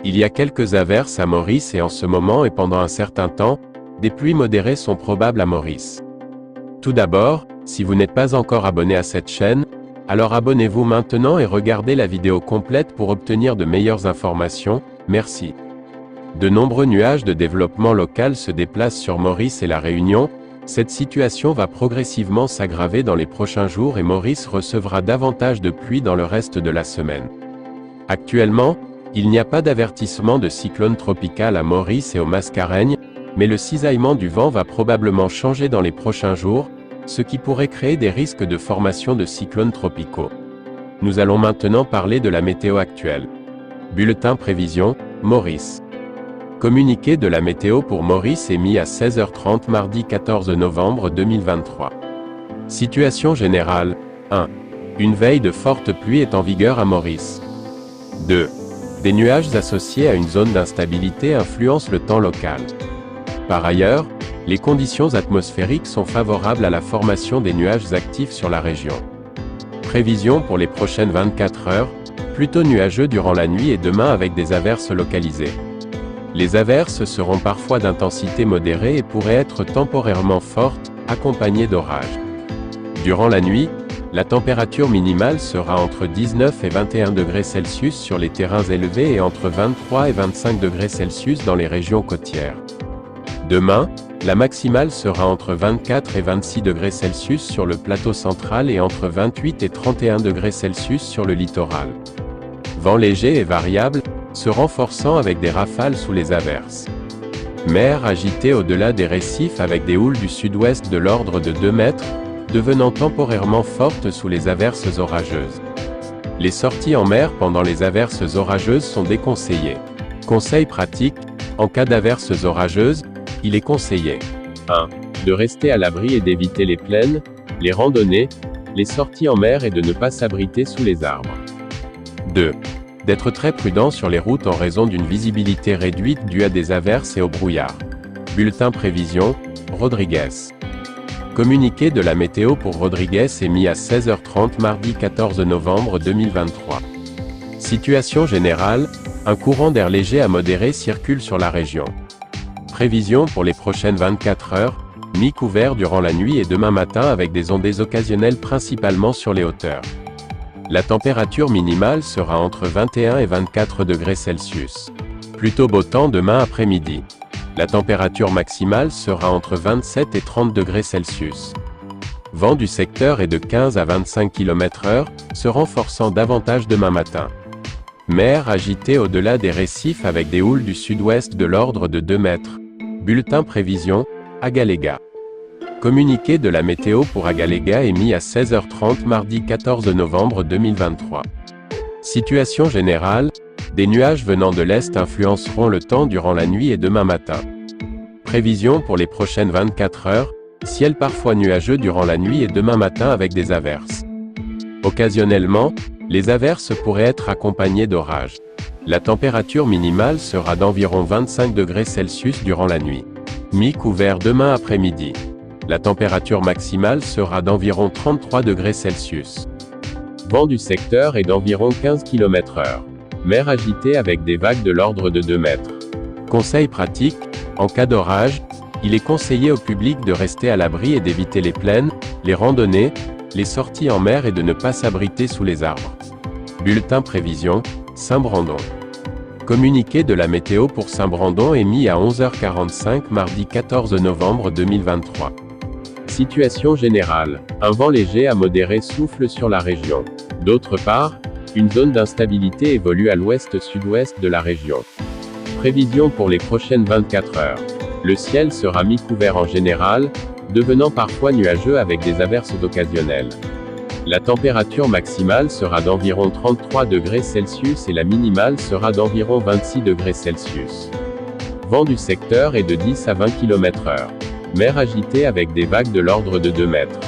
Il y a quelques averses à Maurice et en ce moment et pendant un certain temps, des pluies modérées sont probables à Maurice. Tout d'abord, si vous n'êtes pas encore abonné à cette chaîne, alors abonnez-vous maintenant et regardez la vidéo complète pour obtenir de meilleures informations, merci. De nombreux nuages de développement local se déplacent sur Maurice et La Réunion. Cette situation va progressivement s'aggraver dans les prochains jours et Maurice recevra davantage de pluie dans le reste de la semaine. Actuellement, il n'y a pas d'avertissement de cyclone tropical à Maurice et aux Mascareignes, mais le cisaillement du vent va probablement changer dans les prochains jours, ce qui pourrait créer des risques de formation de cyclones tropicaux. Nous allons maintenant parler de la météo actuelle. Bulletin prévision, Maurice. Communiqué de la météo pour Maurice émis à 16h30 mardi 14 novembre 2023. Situation générale. 1. Une veille de forte pluie est en vigueur à Maurice. 2. Des nuages associés à une zone d'instabilité influencent le temps local. Par ailleurs, les conditions atmosphériques sont favorables à la formation des nuages actifs sur la région. Prévision pour les prochaines 24 heures, plutôt nuageux durant la nuit et demain avec des averses localisées. Les averses seront parfois d'intensité modérée et pourraient être temporairement fortes, accompagnées d'orages. Durant la nuit, la température minimale sera entre 19 et 21 degrés Celsius sur les terrains élevés et entre 23 et 25 degrés Celsius dans les régions côtières. Demain, la maximale sera entre 24 et 26 degrés Celsius sur le plateau central et entre 28 et 31 degrés Celsius sur le littoral. Vent léger et variable, se renforçant avec des rafales sous les averses. Mer agitée au-delà des récifs avec des houles du sud-ouest de l'ordre de 2 mètres, devenant temporairement fortes sous les averses orageuses. Les sorties en mer pendant les averses orageuses sont déconseillées. Conseil pratique, en cas d'averses orageuses, il est conseillé 1. De rester à l'abri et d'éviter les plaines, les randonnées, les sorties en mer et de ne pas s'abriter sous les arbres. 2. D'être très prudent sur les routes en raison d'une visibilité réduite due à des averses et au brouillard. Bulletin prévision, Rodriguez. Communiqué de la météo pour Rodriguez émis à 16h30 mardi 14 novembre 2023. Situation générale, un courant d'air léger à modéré circule sur la région. Prévision pour les prochaines 24 heures, mi-couvert durant la nuit et demain matin avec des ondées occasionnelles principalement sur les hauteurs. La température minimale sera entre 21 et 24 degrés Celsius. Plutôt beau temps demain après-midi. La température maximale sera entre 27 et 30 degrés Celsius. Vent du secteur est de 15 à 25 km/h, se renforçant davantage demain matin. Mer agitée au-delà des récifs avec des houles du sud-ouest de l'ordre de 2 mètres. Bulletin prévision, Agaléga. Communiqué de la météo pour Agaléga émis à 16h30 mardi 14 novembre 2023. Situation générale, des nuages venant de l'est influenceront le temps durant la nuit et demain matin. Prévision pour les prochaines 24 heures, ciel parfois nuageux durant la nuit et demain matin avec des averses. Occasionnellement, les averses pourraient être accompagnées d'orages. La température minimale sera d'environ 25 degrés Celsius durant la nuit. Mi-couvert demain après-midi. La température maximale sera d'environ 33 degrés Celsius. Vent du secteur est d'environ 15 km/h. Mer agitée avec des vagues de l'ordre de 2 mètres. Conseil pratique, en cas d'orage, il est conseillé au public de rester à l'abri et d'éviter les plaines, les randonnées, les sorties en mer et de ne pas s'abriter sous les arbres. Bulletin prévision, Saint-Brandon. Communiqué de la météo pour Saint-Brandon émis à 11h45 mardi 14 novembre 2023. Situation générale. Un vent léger à modéré souffle sur la région. D'autre part, une zone d'instabilité évolue à l'ouest-sud-ouest de la région. Prévision pour les prochaines 24 heures. Le ciel sera mi-couvert en général, devenant parfois nuageux avec des averses occasionnelles. La température maximale sera d'environ 33 degrés Celsius et la minimale sera d'environ 26 degrés Celsius. Vent du secteur est de 10 à 20 km/h. Mer agitée avec des vagues de l'ordre de 2 mètres.